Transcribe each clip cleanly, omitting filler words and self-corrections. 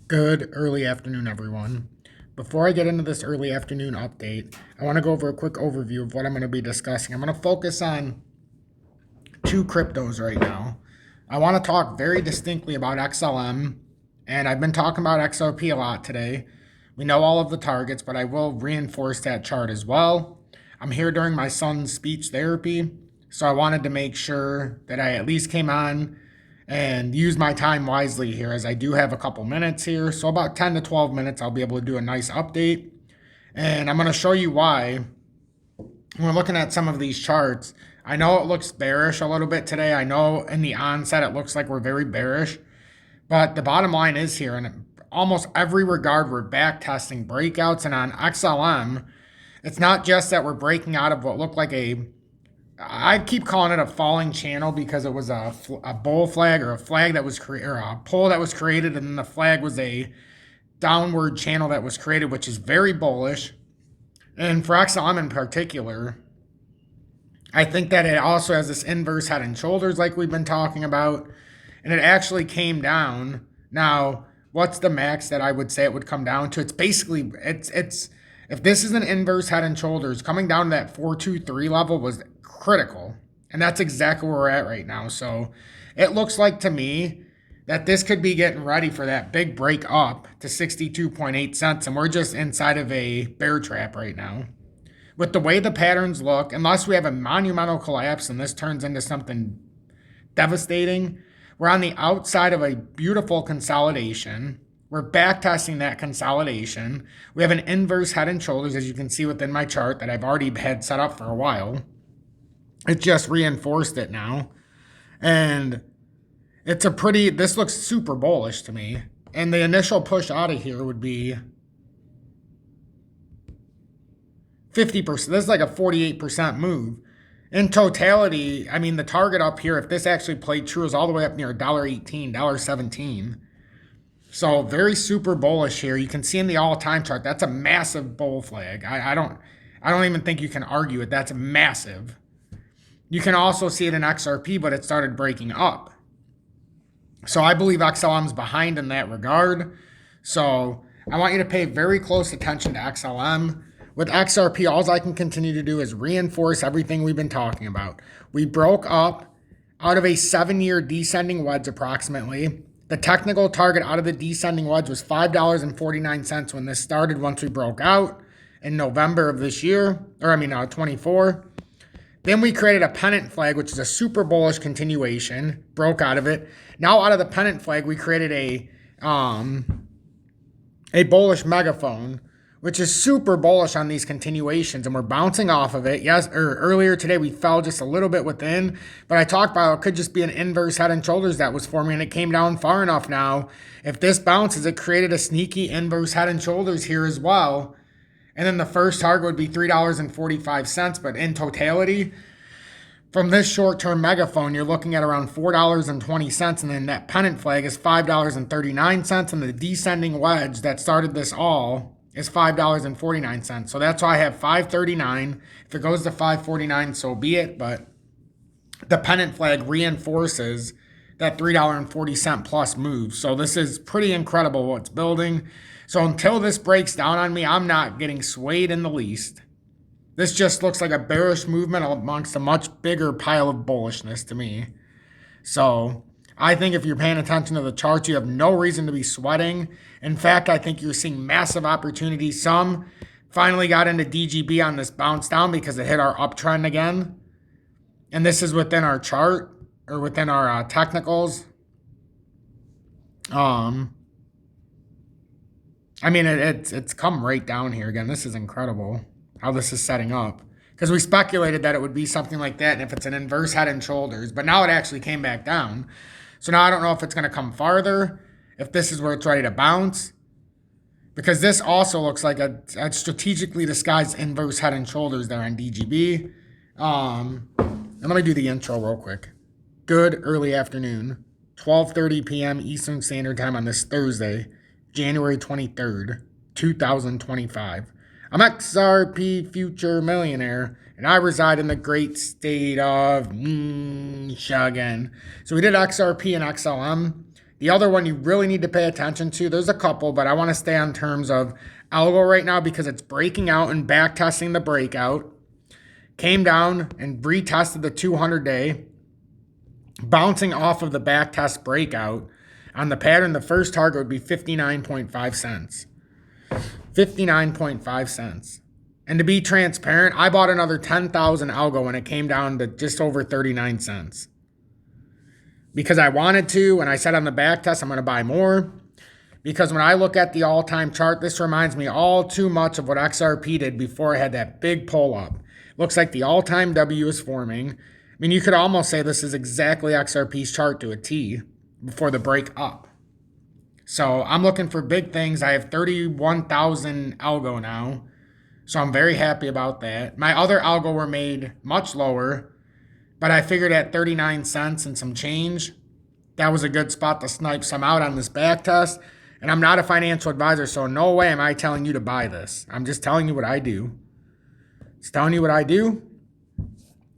Good early afternoon, everyone. Before I get into this early afternoon update, I want to go over a quick overview of what I'm going to be discussing. I'm going to focus on two cryptos right now. I want to talk very distinctly about XLM, and I've been talking about XRP a lot today. We know all of the targets, but I will reinforce that chart as well. I'm here during my son's speech therapy, so I wanted to make sure that I at least came on and use my time wisely here, as I do have a couple minutes here. So about 10 to 12 minutes, I'll be able to do a nice update. And I'm going to show you why. When we're looking at some of these charts, I know it looks bearish a little bit today. I know in the onset it looks like we're very bearish. But the bottom line is here, in almost every regard, we're back testing breakouts. And on XLM, it's not just that we're breaking out of what looked like I keep calling it a falling channel because it was a bull flag, or a flag that was created, or a pole that was created, and then the flag was a downward channel that was created, which is very bullish. And for XLM in particular, I think that it also has this inverse head and shoulders like we've been talking about, and it actually came down. Now, what's the max that I would say it would come down to? It's basically, it's if this is an inverse head and shoulders, coming down to that 423 level was critical. And that's exactly where we're at right now. So it looks like to me that this could be getting ready for that big break up to 62.8 cents. And we're just inside of a bear trap right now. With the way the patterns look, unless we have a monumental collapse and this turns into something devastating, we're on the outside of a beautiful consolidation. We're back testing that consolidation. We have an inverse head and shoulders, as you can see within my chart that I've already had set up for a while. It just reinforced it now. And it's this looks super bullish to me. And the initial push out of here would be 50%. This is like a 48% move. In totality, I mean, the target up here, if this actually played true, is all the way up near $1.18, $1.17. So very super bullish here. You can see in the all-time chart, that's a massive bull flag. I don't even think you can argue it. That's massive. You can also see it in XRP, but it started breaking up. So I believe XLM's behind in that regard. So I want you to pay very close attention to XLM. With XRP, all I can continue to do is reinforce everything we've been talking about. We broke up out of a 7-year descending wedge approximately. The technical target out of the descending wedge was $5.49 when this started, once we broke out in November of this year, 24. Then we created a pennant flag, which is a super bullish continuation, broke out of it. Now out of the pennant flag, we created a bullish megaphone, which is super bullish on these continuations, and we're bouncing off of it. Yes, earlier today we fell just a little bit within, but I talked about it could just be an inverse head and shoulders that was forming, and it came down far enough now. If this bounces, it created a sneaky inverse head and shoulders here as well. And then the first target would be $3.45, but in totality, from this short-term megaphone, you're looking at around $4.20, and then that pennant flag is $5.39, and the descending wedge that started this all is $5.49. So that's why I have $5.39. If it goes to $5.49, so be it, but the pennant flag reinforces that $3.40 plus move. So this is pretty incredible what's building. So until this breaks down on me, I'm not getting swayed in the least. This just looks like a bearish movement amongst a much bigger pile of bullishness to me. So I think if you're paying attention to the charts, you have no reason to be sweating. In fact, I think you're seeing massive opportunities. Some finally got into DGB on this bounce down because it hit our uptrend again. And this is within our chart, or within our technicals. I mean, it's come right down here again. This is incredible how this is setting up, because we speculated that it would be something like that, and if it's an inverse head and shoulders, but now it actually came back down. So now I don't know if it's going to come farther, if this is where it's ready to bounce, because this also looks like a strategically disguised inverse head and shoulders there on DGB. And let me do the intro real quick. Good early afternoon, 12:30 p.m. Eastern Standard Time on this Thursday, January 23rd, 2025. I'm XRP Future Millionaire, and I reside in the great state of Michigan. So we did XRP and XLM. The other one you really need to pay attention to, there's a couple, but I want to stay on terms of algo right now because it's breaking out and back testing the breakout. Came down and retested the 200-day, bouncing off of the back test breakout. On the pattern, the first target would be 59.5 cents. 59.5 cents. And to be transparent, I bought another 10,000 algo when it came down to just over 39 cents. Because I wanted to, and I said on the back test, I'm going to buy more. Because when I look at the all-time chart, this reminds me all too much of what XRP did before it had that big pull up. Looks like the all-time W is forming. I mean, you could almost say this is exactly XRP's chart to a T before the break up. So I'm looking for big things. I have 31,000 algo now. So I'm very happy about that. My other algo were made much lower, but I figured at 39 cents and some change, that was a good spot to snipe some out on this back test. And I'm not a financial advisor, so no way am I telling you to buy this. I'm just telling you what I do. It's telling you what I do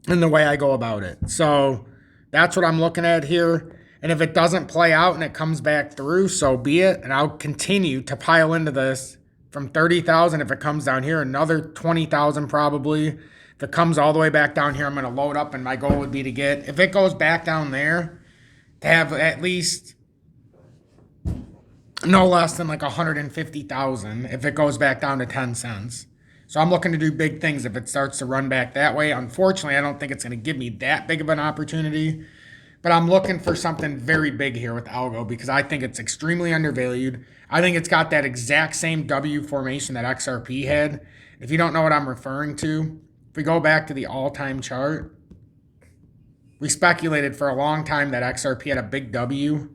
and the way I go about it. So that's what I'm looking at here. And if it doesn't play out and it comes back through, so be it. And I'll continue to pile into this from 30,000. If it comes down here, another 20,000 probably. If it comes all the way back down here, I'm going to load up. And my goal would be to get, if it goes back down there, to have at least no less than like 150,000 if it goes back down to 10 cents. So I'm looking to do big things if it starts to run back that way. Unfortunately, I don't think it's going to give me that big of an opportunity. But I'm looking for something very big here with algo because I think it's extremely undervalued. I think it's got that exact same W formation that XRP had. If you don't know what I'm referring to, if we go back to the all-time chart, we speculated for a long time that XRP had a big W.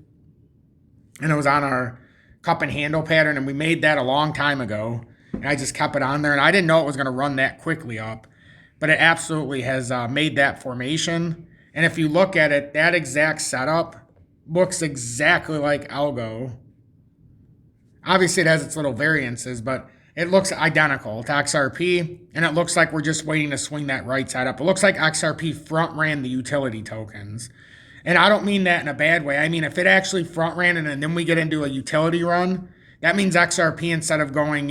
And it was on our cup and handle pattern. And we made that a long time ago. And I just kept it on there. And I didn't know it was going to run that quickly up. But it absolutely has made that formation. And if you look at it, that exact setup looks exactly like algo. Obviously, it has its little variances, but it looks identical to XRP. And it looks like we're just waiting to swing that right side up. It looks like XRP front ran the utility tokens. And I don't mean that in a bad way. I mean, if it actually front ran and then we get into a utility run, that means XRP, instead of going,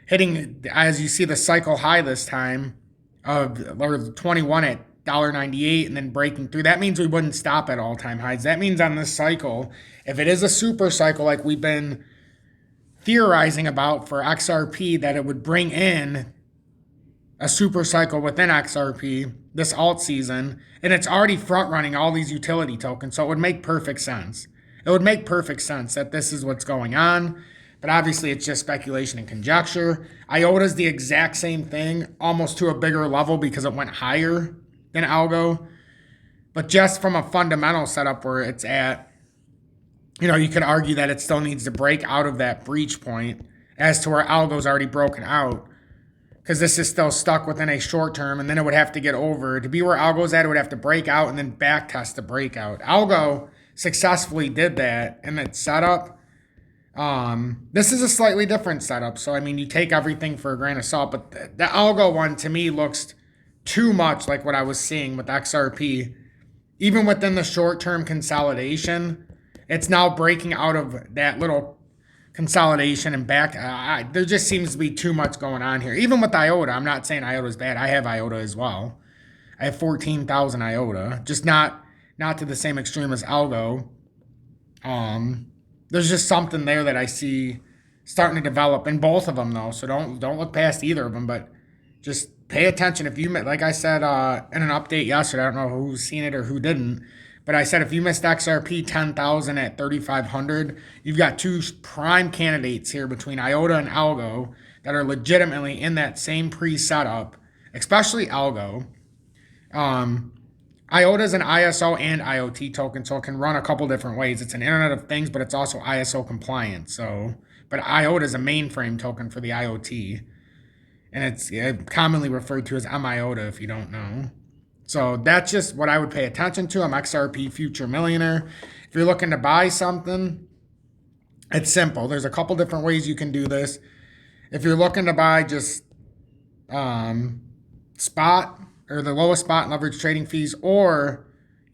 hitting, as you see the cycle high this time, or 21 at $1.98 and then breaking through, that means we wouldn't stop at all-time highs. That means on this cycle, if it is a super cycle like we've been theorizing about for XRP, that it would bring in a super cycle within XRP this alt season, and it's already front running all these utility tokens, so it would make perfect sense. It would make perfect sense that this is what's going on, but obviously it's just speculation and conjecture. IOTA is the exact same thing, almost to a bigger level because it went higher than algo, but just from a fundamental setup where it's at, you could argue that it still needs to break out of that breach point as to where algo's already broken out, because this is still stuck within a short term, and then it would have to get over. To be where algo's at, it would have to break out and then back test the breakout. Algo successfully did that in its setup. This is a slightly different setup, so I mean, you take everything for a grain of salt, but the algo one to me looks too much like what I was seeing with XRP. Even within the short-term consolidation, it's now breaking out of that little consolidation and back. There just seems to be too much going on here. Even with IOTA, I'm not saying IOTA is bad. I have IOTA as well. I have 14,000 IOTA, just not to the same extreme as algo. There's just something there that I see starting to develop in both of them, though. So don't look past either of them, but just pay attention. If you, like I said in an update yesterday, I don't know who's seen it or who didn't, but I said if you missed XRP 10,000 at 3,500, you've got two prime candidates here between IOTA and algo that are legitimately in that same pre-setup, especially algo. IOTA is an ISO and IoT token, so it can run a couple different ways. It's an Internet of Things, but it's also ISO compliant. But IOTA is a mainframe token for the IoT, and it's commonly referred to as MIOTA if you don't know. So that's just what I would pay attention to. I'm XRP Future Millionaire. If you're looking to buy something, it's simple. There's a couple different ways you can do this. If you're looking to buy just spot or the lowest spot and leverage trading fees, or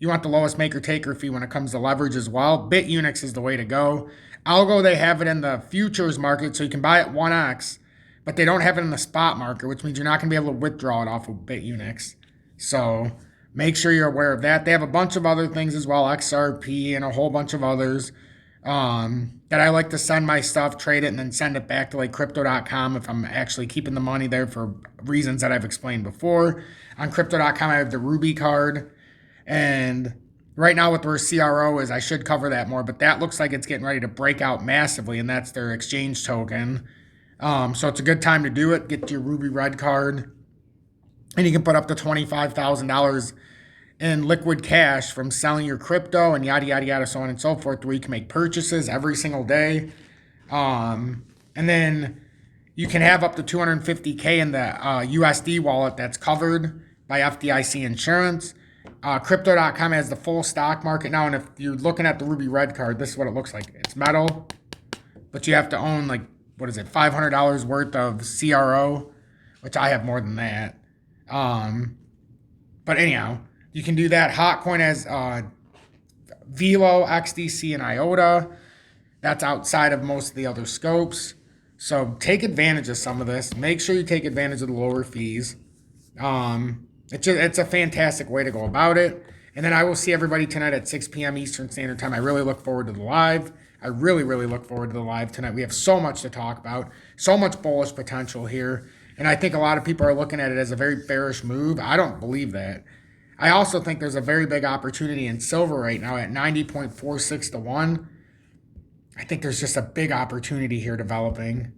You want the lowest maker-taker fee when it comes to leverage as well. BITUNIX is the way to go. Algo, they have it in the futures market, so you can buy it 1x, but they don't have it in the spot market, which means you're not going to be able to withdraw it off of BITUNIX. So make sure you're aware of that. They have a bunch of other things as well, XRP and a whole bunch of others that I like to send my stuff, trade it, and then send it back to like crypto.com if I'm actually keeping the money there for reasons that I've explained before. On crypto.com, I have the Ruby card. And right now with where CRO is, I should cover that more, but that looks like it's getting ready to break out massively, and that's their exchange token. So it's a good time to do it. Get your Ruby Red card, and you can put up to $25,000 in liquid cash from selling your crypto and yada, yada, yada, so on and so forth, where you can make purchases every single day. And then you can have up to $250K in the USD wallet that's covered by FDIC insurance. Crypto.com has the full stock market now, and if you're looking at the Ruby Red card, this is what it looks like. It's metal, but you have to own, like, what is it, $500 worth of CRO, which I have more than that. But anyhow, you can do that. HOTCOIN has VELO, XDC, and IOTA. That's outside of most of the other scopes. So take advantage of some of this. Make sure you take advantage of the lower fees. It's a fantastic way to go about it. And then I will see everybody tonight at 6 p.m. Eastern Standard Time. I really look forward to the live. I really, really look forward to the live tonight. We have so much to talk about, so much bullish potential here. And I think a lot of people are looking at it as a very bearish move. I don't believe that. I also think there's a very big opportunity in silver right now at 90.46 to 1. I think there's just a big opportunity here developing.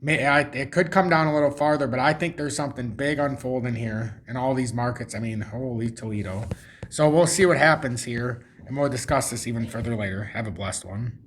It could come down a little farther, but I think there's something big unfolding here in all these markets. I mean, holy Toledo. So we'll see what happens here, and we'll discuss this even further later. Have a blessed one.